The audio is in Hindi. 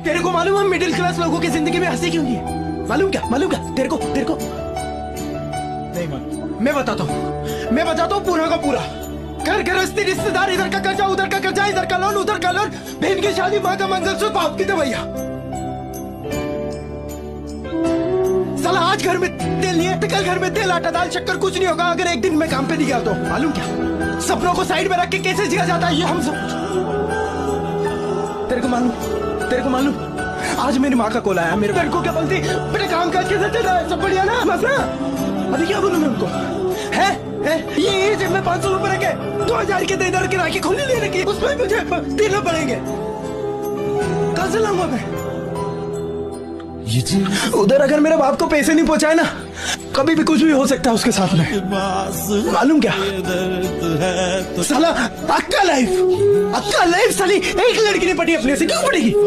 तेरे को मालूम है मिडिल क्लास लोगों की जिंदगी में हंसी क्यों नहीं है? मालूम क्या तेरे को नहीं मालूम। मैं बताता हूँ पूरा का पूरा। घर गृहस्थी, रिश्तेदार, इधर का कर्जा, उधर का कर्जा, इधर का लोन, उधर का लोन, बहन की शादी, माँ का मंगलसूत्र, बाप की दवाइयाँ। साला आज घर में तेल नहीं है तो कल घर में तेल, आटा, दाल, शक्कर कुछ नहीं होगा अगर एक दिन मैं काम पे नहीं गया तो। मालूम क्या, सपनों को साइड में रख के कैसे जिया जाता है ये हम सब। तेरे को मालूम आज मेरी माँ का कॉल आया मेरे को। क्या बोलती, बेटा काम काज कैसे चल रहा है, सब बढ़िया ना? मत ना अभी क्या बोलूं मैं उनको? है ये जब मैं 500 रुपए रखे 2000 के दे के राखी खुली ले रखी, उसमें मुझे देना पड़ेंगे। कहाँ से लाऊंगा मैं ये चीज? उधर अगर मेरे बाप को पैसे नहीं पहुंचाए ना, कभी भी कुछ भी हो सकता है उसके साथ में। मालूम क्या साला, अक्का लाइफ साली एक लड़की ने पटी अपने से क्यों पड़ेगी?